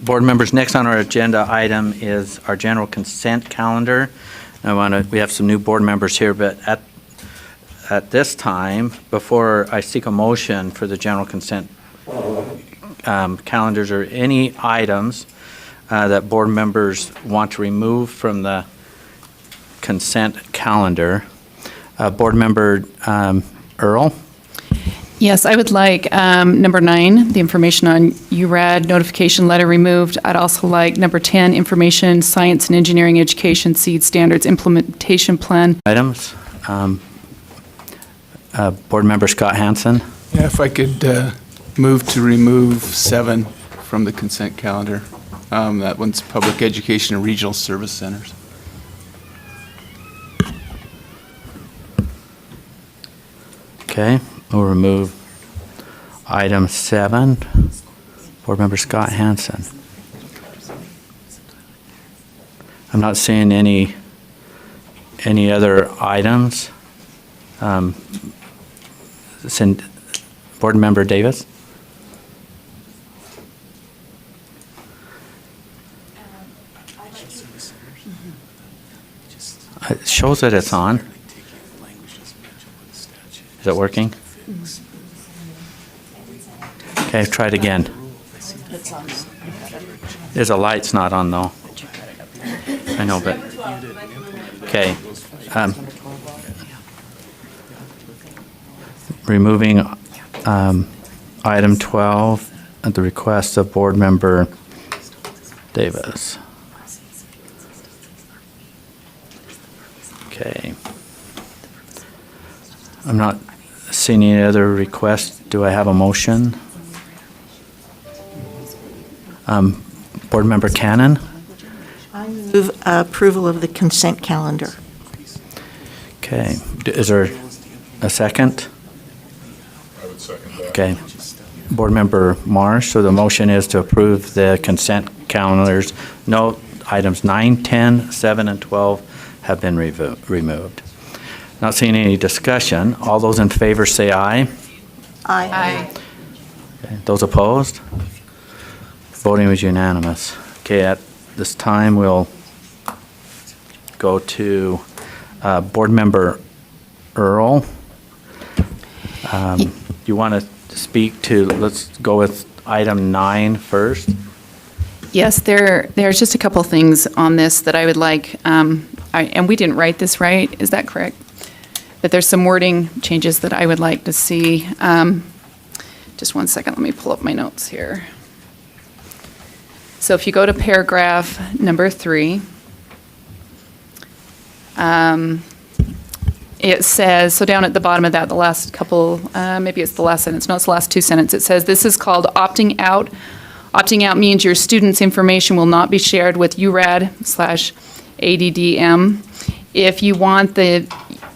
Board members, next on our agenda item is our general consent calendar. We have some new board members here, but at this time, before I seek a motion for the general consent calendars or any items that board members want to remove from the consent calendar, Board Member Earl? Yes, I would like number 9, the information on URAD notification letter removed. I'd also like number 10, information, science and engineering education seed standards implementation plan. Items. Board Member Scott Hansen. Yeah, if I could move to remove 7 from the consent calendar. That one's public education and regional service centers. Okay, we'll remove item 7. Board Member Scott Hansen. I'm not seeing any other items. Board Member Davis? It shows that it's on. Is it working? Okay, try it again. There's a light's not on though. I know, but okay. Removing item 12 at the request of Board Member Davis. Okay. I'm not seeing any other requests. Do I have a motion? Board Member Cannon? I move approval of the consent calendar. Okay. Is there a second? I would second that. Okay. Board Member Marsh, so the motion is to approve the consent calendars. Note items 9, 10, 7, and 12 have been removed. Not seeing any discussion. All those in favor say aye. Aye. Okay. Those opposed? Voting was unanimous. Okay, at this time, we'll go to Board Member Earl. You want to speak to, let's go with item 9 first. Yes, there's just a couple things on this that I would like, and we didn't write this right, is that correct? But there's some wording changes that I would like to see. Just one second, let me pull up my notes here. So if you go to paragraph number 3, it says, so down at the bottom of that, the last couple, maybe it's the last sentence, no, it's the last 2 sentences, it says, this is called opting out. Opting out means your student's information will not be shared with URAD/ADDM. If you want the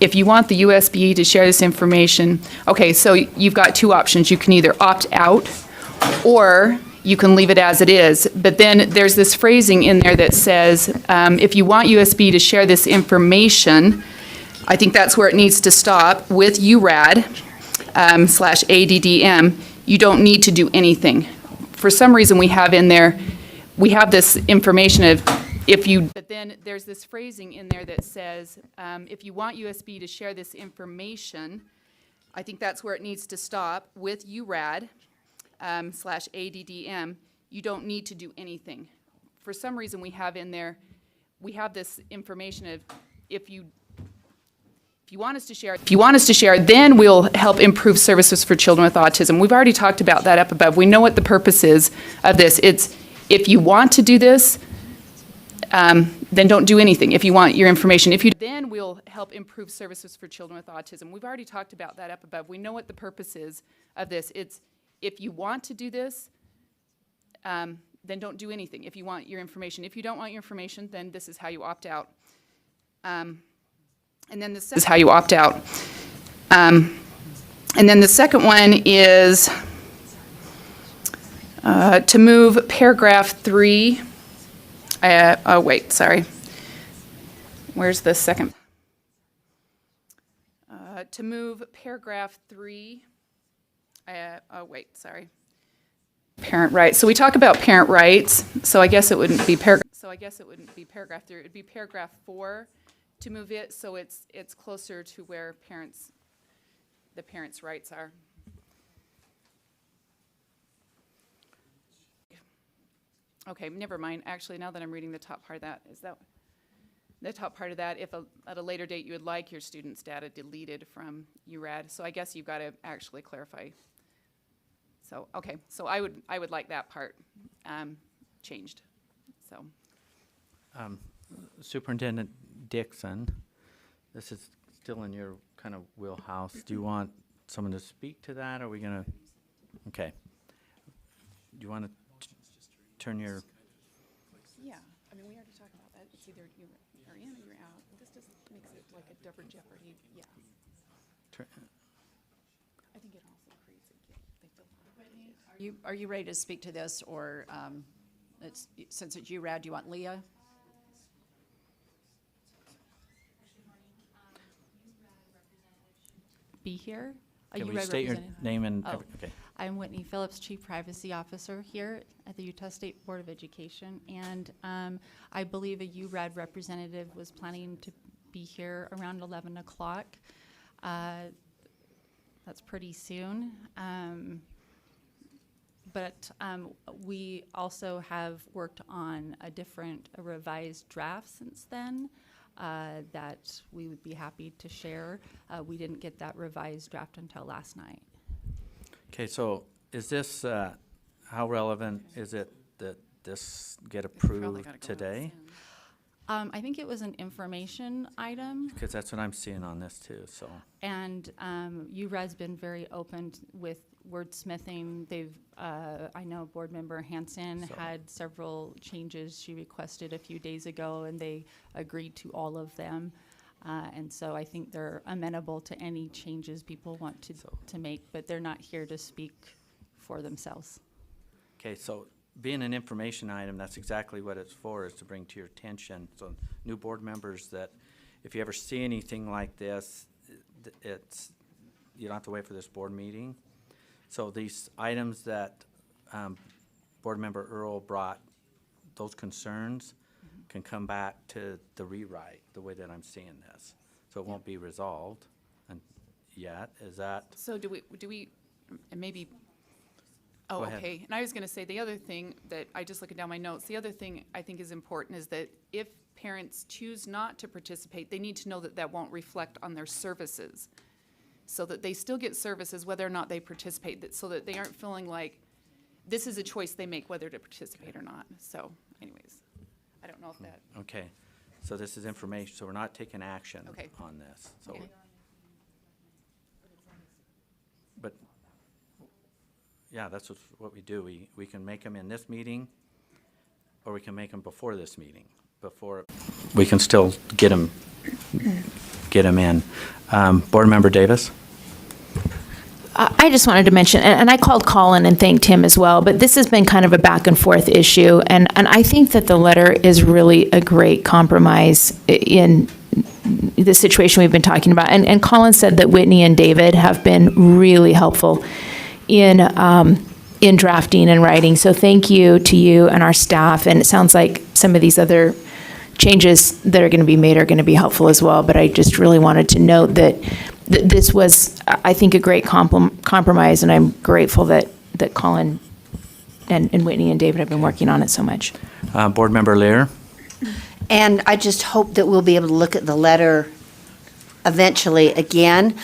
USB to share this information, okay, so you've got 2 options. You can either opt out or you can leave it as it is. But then there's this phrasing in there that says, if you want USB to share this information, I think that's where it needs to stop, with URAD/ADDM, you don't need to do anything. For some reason we have in there, we have this information of but then there's this phrasing in there that says, if you want USB to share this information, I think that's where it needs to stop, with URAD/ADDM, you don't need to do anything. For some reason we have in there, we have this information of if you want us to share, then we'll help improve services for children with autism. We've already talked about that up above. We know what the purpose is of this. It's if you want to do this, then don't do anything. If you want your information, then we'll help improve services for children with autism. We've already talked about that up above. We know what the purpose is of this. It's if you want to do this, then don't do anything. If you want your information. If you don't want your information, then this is how you opt out. And then this is how you opt out. And then the second one is to move paragraph 3. Oh, wait, sorry. Where's the second? To move paragraph 3. Oh, wait, sorry. Parent rights. So we talk about parent rights, so I guess it wouldn't be paragraph 3, it'd be paragraph 4 to move it, so it's closer to where the parents' rights are. Okay, never mind. Actually, now that I'm reading the top part of that, is that the top part of that, if at a later date you would like your students' data deleted from URAD, so I guess you've got to actually clarify. So, okay, so I would like that part changed, so. Superintendent Dixon, this is still in your kind of wheelhouse. Do you want someone to speak to that, or are we gonna, okay. Do you want to turn your, Yeah, I mean, we already talked about that. It's either you are in or you're out. This just makes it like a double jeopardy, yeah. I think it also creates a guilt. They feel Are you ready to speak to this, or since it's URAD, do you want Leah? Be here. A can we URAD state your representative. name and, Oh. okay. I'm Whitney Phillips, Chief Privacy Officer here at the Utah State Board of Education, and I believe a URAD representative was planning to be here around 11 o'clock. That's pretty soon. But we also have worked on a revised draft since then that we would be happy to share. We didn't get that revised draft until last night. Okay, so is this, how relevant is it that this get approved today? I think it was an information item, Because that's what I'm seeing on this too, so. and URAD's been very open with wordsmithing. I know Board Member Hansen So- had several changes she requested a few days ago, and they agreed to all of them. And so I think they're amenable to any changes people want to make, but they're not here to speak for themselves. Okay, so being an information item, that's exactly what it's for, is to bring to your attention. So new board members, that if you ever see anything like this, you don't have to wait for this board meeting. So these items that Board Member Earl brought, those concerns can come back to the rewrite, the way that I'm seeing this. So it won't be resolved yet, is that? So do we, and maybe, oh, Go ahead. okay. And I was gonna say, the other thing that, I just looking down my notes, the other thing I think is important is that if parents choose not to participate, they need to know that that won't reflect on their services. So that they still get services whether or not they participate, so that they aren't feeling like this is a choice they make whether to participate or not. So anyways, I don't know if that, Okay, so this is information, so we're not taking action Okay. on this, so. Okay. But, yeah, that's what we do. We can make them in this meeting, or we can make them before this meeting, we can still get them in. Board Member Davis? I just wanted to mention, and I called Colin and thanked him as well, but this has been kind of a back and forth issue, and I think that the letter is really a great compromise in the situation we've been talking about. And Colin said that Whitney and David have been really helpful in drafting and writing. So thank you to you and our staff, and it sounds like some of these other changes that are going to be made are going to be helpful as well. But I just really wanted to note that this was, I think, a great compromise, and I'm grateful that Colin and Whitney and David have been working on it so much. Board Member Lear? And I just hope that we'll be able to look at the letter eventually again,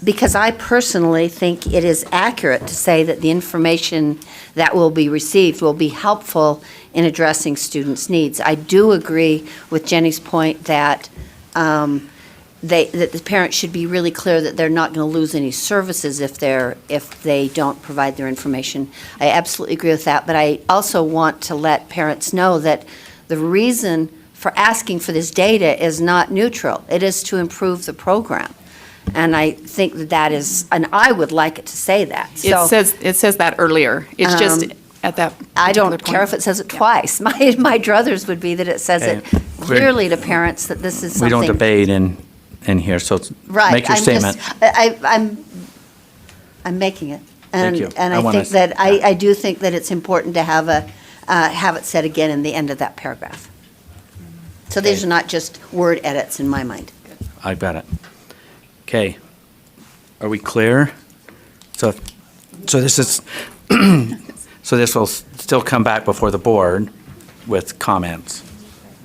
because I personally think it is accurate to say that the information that will be received will be helpful in addressing students' needs. I do agree with Jenny's point that that the parents should be really clear that they're not going to lose any services if they don't provide their information. I absolutely agree with that, but I also want to let parents know that the reason for asking for this data is not neutral. It is to improve the program. And I think that is, and I would like it to say that. So, it says that earlier. It's just at that I don't particular care point. if it says it twice. My druthers would be that it says it Okay. clearly to parents that this is We something. don't debate in here, so Right. make your I'm statement. just- I'm making it. And, you. and I I wanna think that, I s- do think that it's important to have have it said again in the end of that paragraph. So these Okay. are not just word edits in my mind. I bet it. Okay. Are we clear? So this is, so this will still come back before the board with comments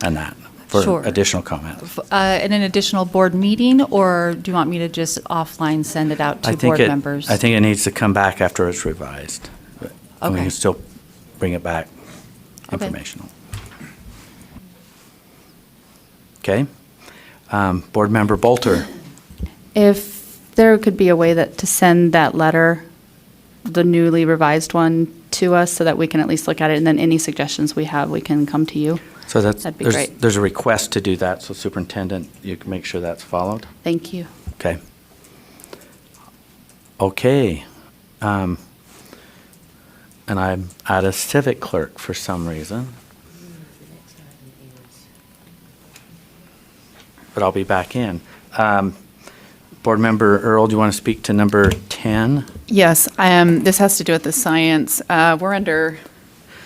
and that, for Sure. additional comments? In an additional board meeting, or do you want me to just offline send it out to board members? I think it needs to come back after it's revised. And we Okay. can still bring it back Okay. informational. Okay. Board Member Bolter. If there could be a way that, to send that letter, the newly revised one, to us so that we can at least look at it, and then any suggestions we have, we can come to you. So that's, That'd be there's, great. there's a request to do that, so Superintendent, you can make sure that's followed? Thank you. Okay. Okay. And I'm out of civic clerk for some reason. But I'll be back in. Board Member Earl, do you want to speak to number 10? Yes, this has to do with the science. We're under,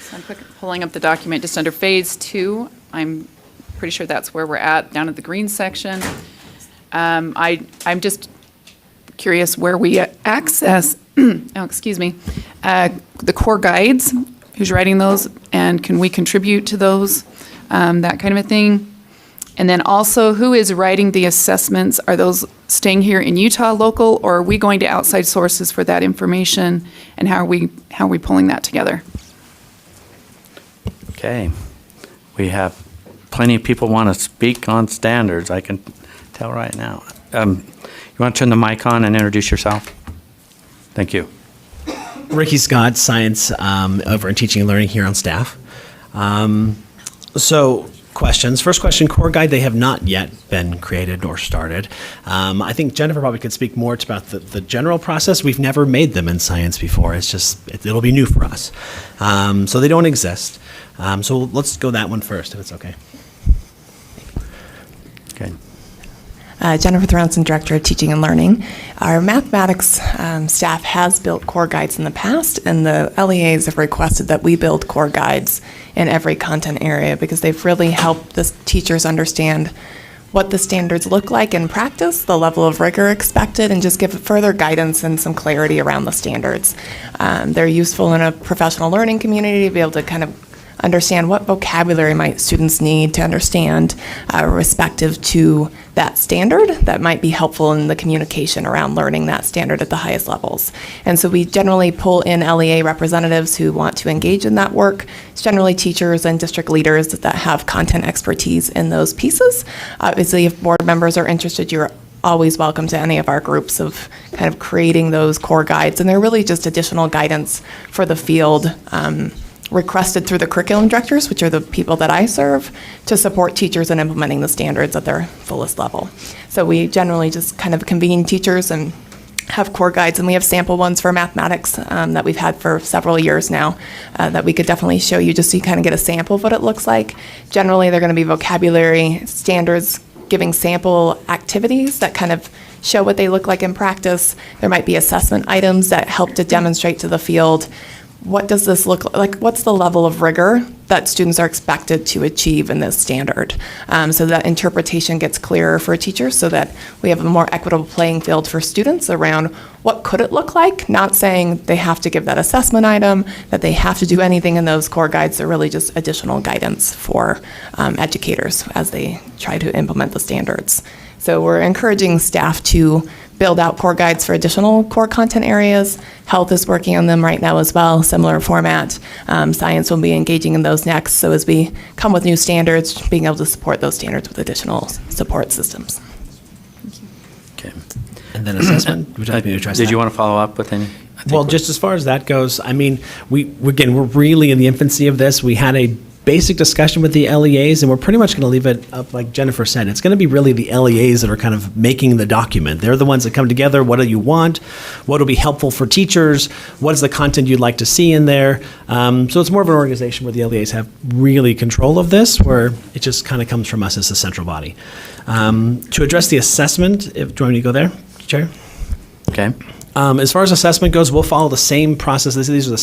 so I'm pulling up the document, just under Phase 2. I'm pretty sure that's where we're at, down at the green section. I'm just curious where we access, the core guides, who's writing those, and can we contribute to those, that kind of a thing. And then also, who is writing the assessments? Are those staying here in Utah local, or are we going to outside sources for that information? And how are we pulling that together? Okay. We have plenty of people want to speak on standards, I can tell right now. You want to turn the mic on and introduce yourself? Thank you. Ricky Scott, science over in teaching and learning here on staff. So questions. First question, core guide, they have not yet been created or started. I think Jennifer probably could speak more about the general process. We've never made them in science before. It's just, it'll be new for us. So they don't exist. So let's go that one first, if it's okay. Okay. Jennifer Thronson, Director of Teaching and Learning. Our mathematics staff has built core guides in the past, and the LEAs have requested that we build core guides in every content area because they've really helped the teachers understand what the standards look like in practice, the level of rigor expected, and just give further guidance and some clarity around the standards. They're useful in a professional learning community to be able to kind of understand what vocabulary might students need to understand respective to that standard that might be helpful in the communication around learning that standard at the highest levels. And so we generally pull in LEA representatives who want to engage in that work. It's generally teachers and district leaders that have content expertise in those pieces. Obviously, if board members are interested, you're always welcome to any of our groups of kind of creating those core guides. And they're really just additional guidance for the field requested through the curriculum directors, which are the people that I serve, to support teachers in implementing the standards at their fullest level. So we generally just kind of convene teachers and have core guides, and we have sample ones for mathematics that we've had for several years now that we could definitely show you just so you kind of get a sample of what it looks like. Generally, they're going to be vocabulary standards, giving sample activities that kind of show what they look like in practice. There might be assessment items that help to demonstrate to the field what does this look like? What's the level of rigor that students are expected to achieve in this standard? So that interpretation gets clearer for teachers so that we have a more equitable playing field for students around what could it look like, not saying they have to give that assessment item, that they have to do anything in those core guides. They're really just additional guidance for educators as they try to implement the standards. So we're encouraging staff to build out core guides for additional core content areas. Health is working on them right now as well, similar format. Science will be engaging in those next. So as we come with new standards, being able to support those standards with additional support systems. Okay. And then assessment. Would you like me to address Did that? you want to follow up with any? I think Well, we're- just as far as that goes, I mean, we're really in the infancy of this. We had a basic discussion with the LEAs, and we're pretty much going to leave it up, like Jennifer said. It's going to be really the LEAs that are kind of making the document. They're the ones that come together. What do you want? What will be helpful for teachers? What is the content you'd like to see in there? So it's more of an organization where the LEAs have really control of this, where it just kind of comes from us as a central body. To address the assessment, do you want me to go there, Chair? Okay. As far as assessment goes, we'll follow the same process. These are the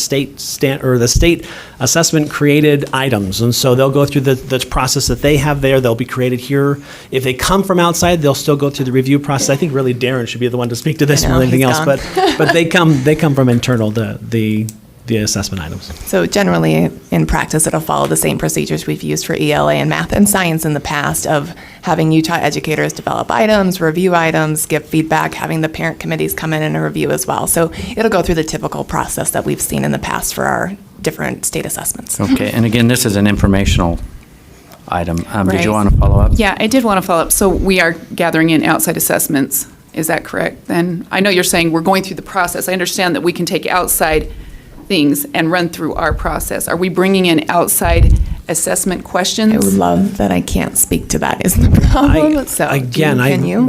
state assessment created items, and so they'll go through the process that they have there. They'll be created here. If they come from outside, they'll still go through the review process. I think really Darren should be the one to speak to this I know, more than anything he's else. gone. But they come from internal the assessment items. So generally, in practice, it'll follow the same procedures we've used for ELA and math and science in the past of having Utah educators develop items, review items, give feedback, having the parent committees come in and review as well. So it'll go through the typical process that we've seen in the past for our different state assessments. Okay, and again, this is an informational item. Did Right. you want to follow up? Yeah, I did want to follow up. So we are gathering in outside assessments. Is that correct? Then I know you're saying we're going through the process. I understand that we can take outside things and run through our process. Are we bringing in outside assessment questions? I would love that I can't speak to that is the problem. Can you?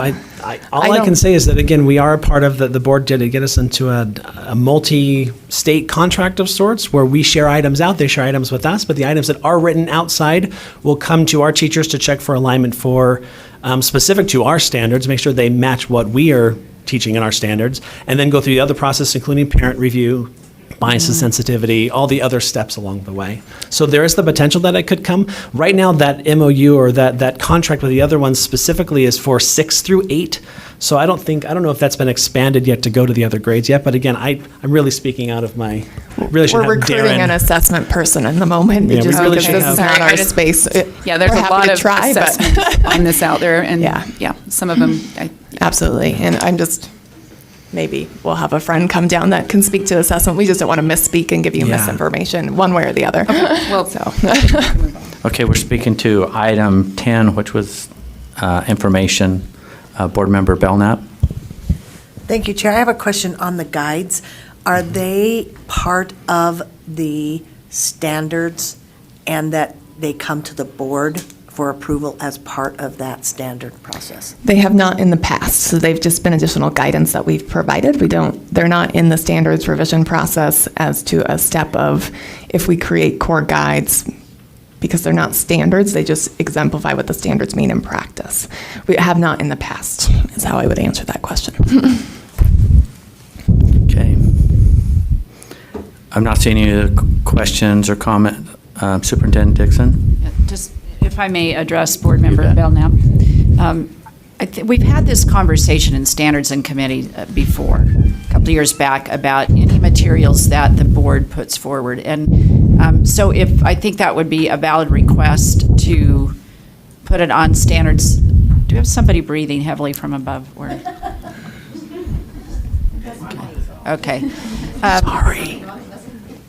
All I can say is that, again, we are a part of the board did get us into a multi-state contract of sorts where we share items out, they share items with us, but the items that are written outside will come to our teachers to check for alignment for specific to our standards, make sure they match what we are teaching in our standards, and then go through the other process, including parent review, bias and sensitivity, all the other steps along the way. So there is the potential that it could come. Right now, that MOU or that contract with the other ones specifically is for 6 through 8. So I don't know if that's been expanded yet to go to the other grades yet. But again, I'm really speaking out of my, really should We're have recruiting Darren. an assessment person in the moment. Yeah, we just really because should this is have- not our I just- space. Yeah, there's We're a happy lot to of try, but- assessments on this out there, and Yeah. some of them, Absolutely. And I'm just, maybe we'll have a friend come down that can speak to assessment. We just don't want to misspeak and give you Yeah. misinformation one way or the other. well, So, Okay, we're speaking to item 10, which was information. Board Member Belknap? Thank you, Chair. I have a question on the guides. Are they part of the standards and that they come to the board for approval as part of that standard process? they have not in the past, so they've just been additional guidance that we've provided. They're not in the standards revision process as to a step of if we create core guides, because they're not standards, they just exemplify what the standards mean in practice. We have not in the past, is how I would answer that question. Okay. I'm not seeing any other questions or comment. Superintendent Dixon? Just, if I may address Board Member bet. Belknap. We've had this conversation in Standards and Committee before, a couple of years back, about any materials that the board puts forward. And so I think that would be a valid request to put it on standards. Do we have somebody breathing heavily from above? Or? Okay. Sorry.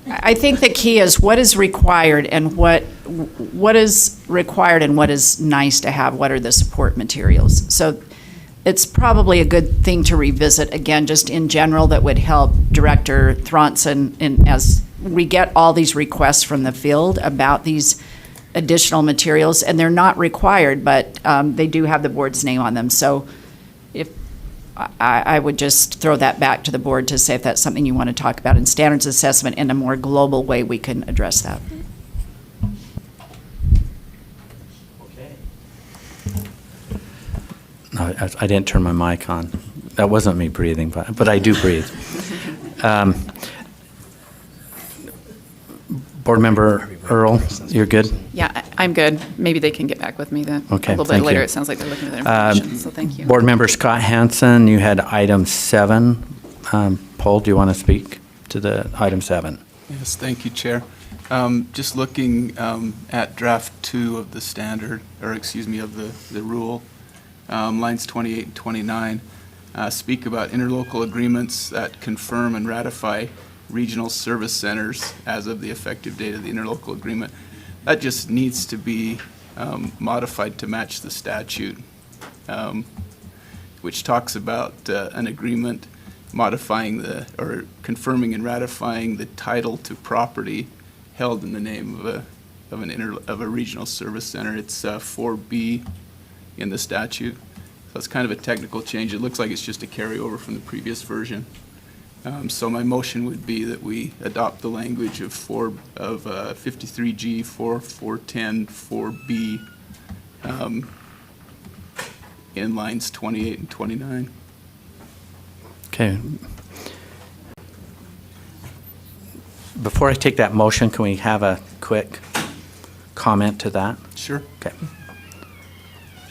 I think the key is what is required and what is required and what is nice to have. What are the support materials? So it's probably a good thing to revisit again, just in general, that would help Director Thronson in as we get all these requests from the field about these additional materials, and they're not required, but they do have the board's name on them. So if I would just throw that back to the board to say if that's something you want to talk about in standards assessment in a more global way, we can address that. No, I didn't turn my mic on. That wasn't me breathing, but I do breathe. Board Member Earl, you're good? yeah, I'm good. Maybe they can get back with me then. Okay, A little bit thank later. you. It sounds like they're looking at their information, so thank you. Board Member Scott Hansen, you had item 7. Paul, do you want to speak to the item 7? Yes, thank you, Chair. Just looking at draft 2 of the standard, or excuse me, of the rule, lines 28 and 29, speak about interlocal agreements that confirm and ratify regional service centers as of the effective date of the interlocal agreement. That just needs to be modified to match the statute, which talks about an agreement modifying or confirming and ratifying the title to property held in the name of a regional service center. It's 4B in the statute. So it's kind of a technical change. It looks like it's just a carryover from the previous version. So my motion would be that we adopt the language of 53G 410 4B in lines 28 and 29. Okay. before I take that motion, can we have a quick comment to that? Sure. Okay.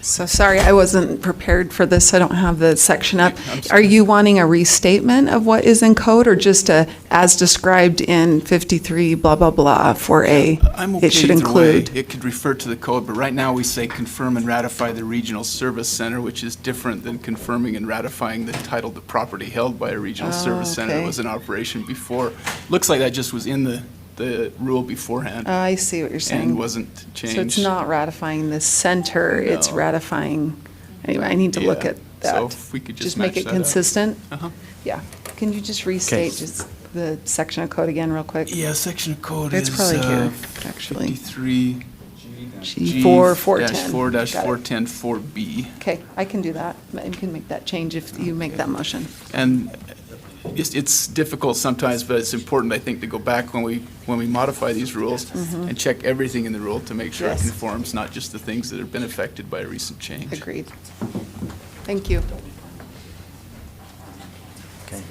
So sorry, I wasn't prepared for this. I don't have the section up. I'm Are sorry. you wanting a restatement of what is in code, or just a, as described in 53, blah, blah, blah, for a, I'm okay it should either way. include? It could refer to the code, but right now we say confirm and ratify the regional service center, which is different than confirming and ratifying the title to property held by a regional service center that okay. was in operation before. Looks like that just was in the rule beforehand I see what you're saying. and wasn't changed. So it's not ratifying the center, it's No. ratifying, anyway, I need to look Yeah. at that. So if we could just make match it that up. consistent? Uh-huh. Yeah. Can you just restate just the section of code again real quick? Yeah, section of code It's is probably here, actually. 53 G4, 410. G4-410 4B. Okay, I can do that. I can make that change if you make that motion. And it's difficult sometimes, but it's important, I think, to go back when we modify these rules and check everything in the rule to make sure it Yes. conforms, not just the things that have been affected by a recent change. Agreed. Thank you. Okay.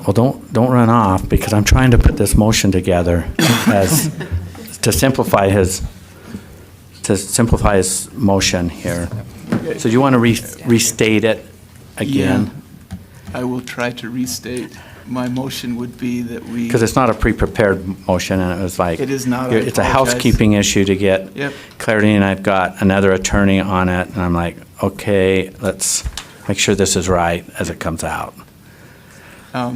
Well, don't run off, because I'm trying to put this motion together as, to simplify his motion here. So do you want to restate it again? Yeah. I will try to restate. My motion would be that we. Because it's not a pre-prepared motion, and it was like. It is not, I It's a apologize. housekeeping issue to get Yep. clarity, and I've got another attorney on it, and I'm like, okay, let's make sure this is right as it comes out.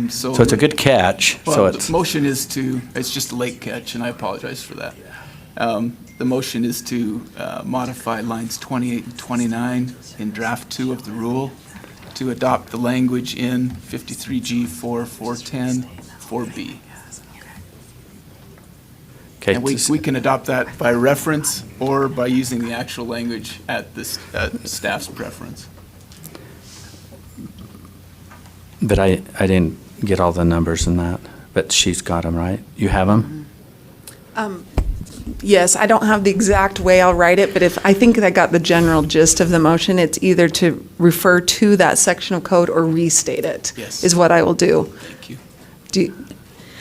So it's a good catch, so Well, it's. the motion is to, it's just a late catch, and I apologize for that. The motion is to modify lines 28 and 29 in draft 2 of the rule to adopt the language in 53G4 410 4B. Okay, And we can adopt that by reference or by using the actual language at this, at staff's preference. But I didn't get all the numbers in that, but she's got them, right? You have them? Yes, I don't have the exact way I'll write it, but I think I got the general gist of the motion. It's either to refer to that section of code or restate it. Yes. Is what I will do. Thank you.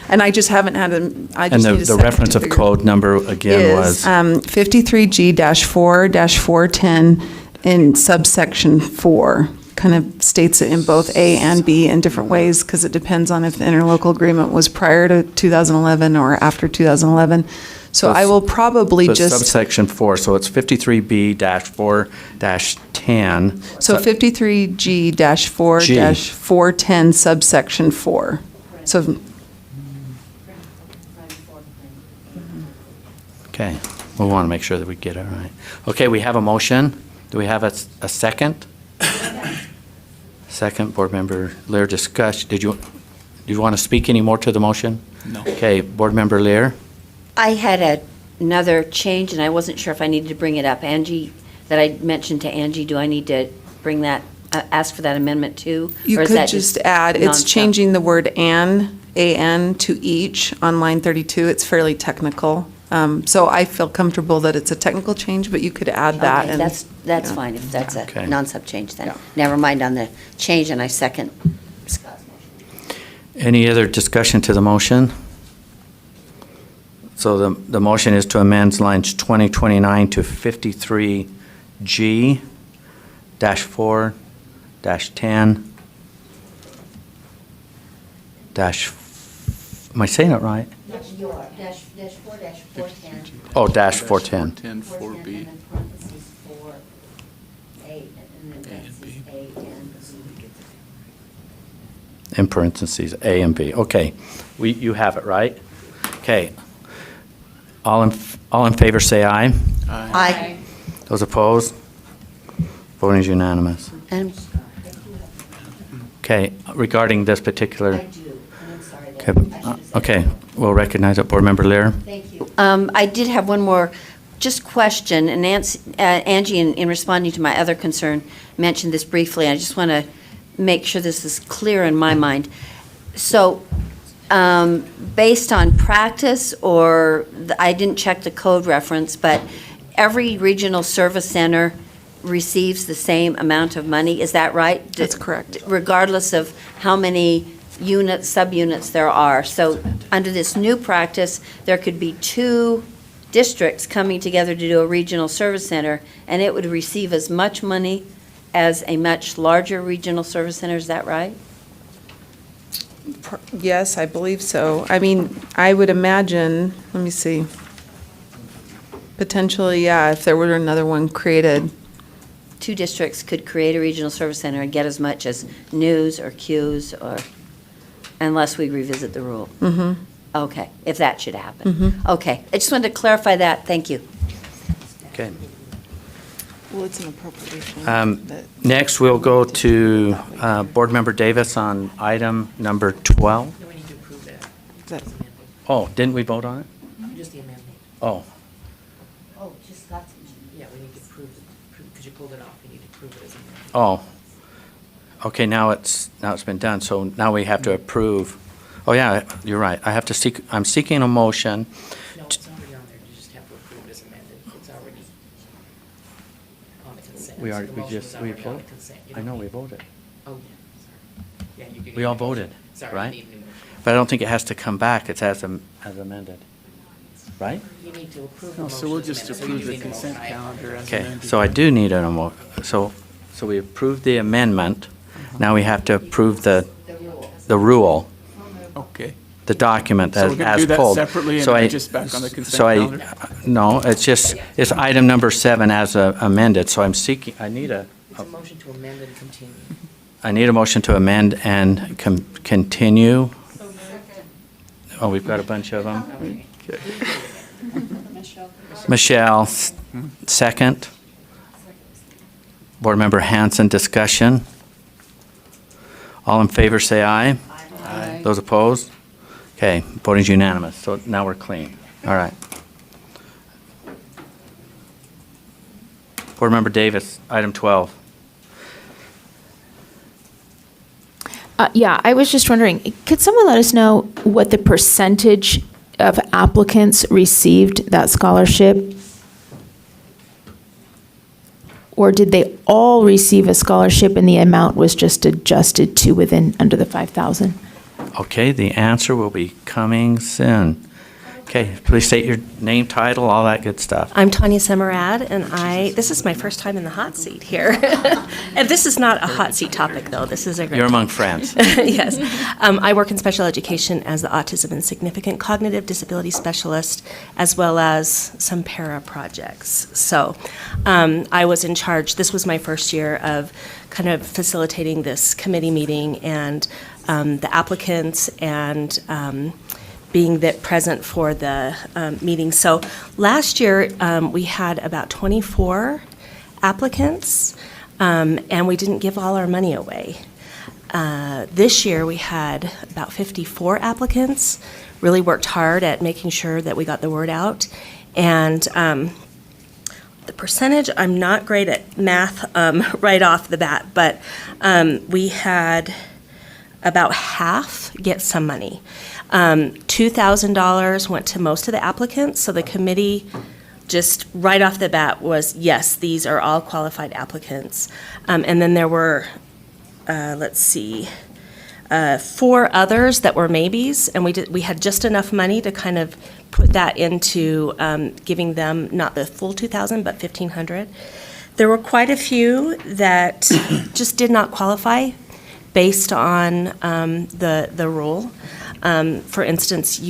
And I just haven't had I And just need a the second reference to of figure- code number again was? 53G-4-410 in subsection 4. Kind of states it in both A and B in different ways, because it depends on if the interlocal agreement was prior to 2011 or after 2011. So I will probably So just. subsection 4, so it's 53B-4-10. So 53G-4-410 subsection 4. So, Okay, we want to make sure that we get it right. Okay, we have a motion. Do we have a second? Second, Board Member Lear, discuss. Do you want to speak any more to the motion? No. Okay, Board Member Lear? I had another change, and I wasn't sure if I needed to bring it up. Angie, that I mentioned to Angie, do I need to bring that, ask for that amendment too? you Or is could that just add, it's non-stop? changing the word an, to each on line 32. It's fairly technical. So I feel comfortable that it's a technical change, but you could add that. Okay, and that's yeah. fine, if that's Okay. a non-sub change then. Yeah. Never mind on the change, and I second Scott's motion. Any other discussion to the motion? So the motion is to amend lines 2029 to 53G-4-10 am I saying it right? You are, dash 4-410. Oh, dash 410. 410 4B. In parentheses, A and B. Okay, you have it, right? Okay. All in favor, say aye. Aye. Those opposed? Voting is unanimous. And Okay, regarding this particular, I do, and I'm sorry. okay, okay, we'll recognize it. Board Member Lear? Thank you. I did have one more just question, and Angie, in responding to my other concern, mentioned this briefly. I just want to make sure this is clear in my mind. So, based on practice, or, I didn't check the code reference, but every regional service center receives the same amount of money, is that right? That's correct. Regardless of how many units, subunits there are. So under this new practice, there could be two districts coming together to do a regional service center, and it would receive as much money as a much larger regional service center. Is that right? Yes, I believe so. I mean, I would imagine, let me see. Potentially, yeah, if there were another one created. Two districts could create a regional service center and get as much as news or cues or, unless we revisit the rule. Mm-hmm. Okay, if that should happen. Mhm. Okay, I just wanted to clarify that. Thank you. Okay. Well, it's an appropriation. Next, we'll go to Board Member Davis on item number 12. No, we need to approve that. That- Oh, didn't we vote on it? Just the amendment. Oh, Oh, just got Yeah, we need to approve it, because you pulled it off, we need to approve it as amended. oh. Okay, now it's been done, so now we have to approve. Oh, yeah, you're right. I'm seeking a motion. No, it's already on there, you just have to approve it as amended, it's already on the consent. We So are, the we motion just, is we already on the voted. consent. You I don't know, need- we voted, Oh, yeah, sorry. Yeah, you do We need all a motion. voted, Sorry, right? you need a motion. but I don't think it has to come back. It's as amended, right? You need to approve the No, motion so we'll as just amended. So approve you the need a motion. consent calendar as Okay, amended. so I do need so we approved the amendment. Now we have to approve the rule, Okay. the document So as we're gonna do that pulled. separately and So then I- just back on the consent so I- calendar? No, it's item number 7 as amended, so I'm seeking, I need a motion to amend and continue. motion to amend and continue. Oh, we've got a bunch of them. Michelle, second. Board Member Hanson, discussion. All in favor, say aye. Aye. Those opposed? Okay, voting's unanimous, so now we're clean. All right. Board Member Davis, item 12. Yeah, I was just wondering, could someone let us know what the percentage of applicants received that scholarship? Or did they all receive a scholarship and the amount was just adjusted to under the 5,000? Okay, the answer will be coming soon. Okay, please state your name, title, all that good stuff. I'm Tanya Semerad, and this is my first time in the hot seat here. And this is not a hot seat topic, though. This is a great. You're among friends. Yes. I work in special education as the Autism and Significant Cognitive Disability Specialist, as well as some para projects. So I was in charge. This was my first year of kind of facilitating this committee meeting and the applicants and being present for the meeting. So last year, we had about 24 applicants, and we didn't give all our money away. This year, we had about 54 applicants, really worked hard at making sure that we got the word out. And the percentage, I'm not great at math right off the bat, but we had about half get some money. $2,000 went to most of the applicants, so the committee just right off the bat was, yes, these are all qualified applicants. And then there were, 4 others that were maybes, and we had just enough money to kind of put that into giving them not the full 2,000, but 1,500. There were quite a few that just did not qualify based on the rule. For instance,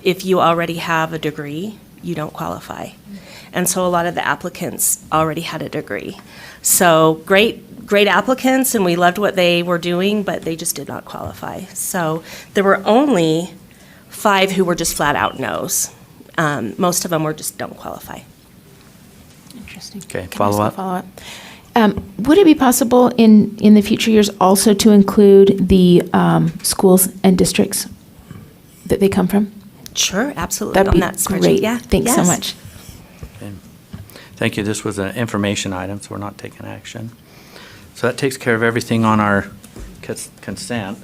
if you already have a degree, you don't qualify. And so a lot of the applicants already had a degree. So great applicants, and we loved what they were doing, but they just did not qualify. So there were only 5 who were just flat out no's. Most of them were just don't qualify. Interesting. Okay, Can I ask a follow-up? follow-up? Would it be possible in the future years also to include the schools and districts that they come from? Sure, absolutely. That'd On be that spreadsheet, great. yeah. Thanks so Yes. much. Okay. Thank you. This was an information item, so we're not taking action. So that takes care of everything on our consent.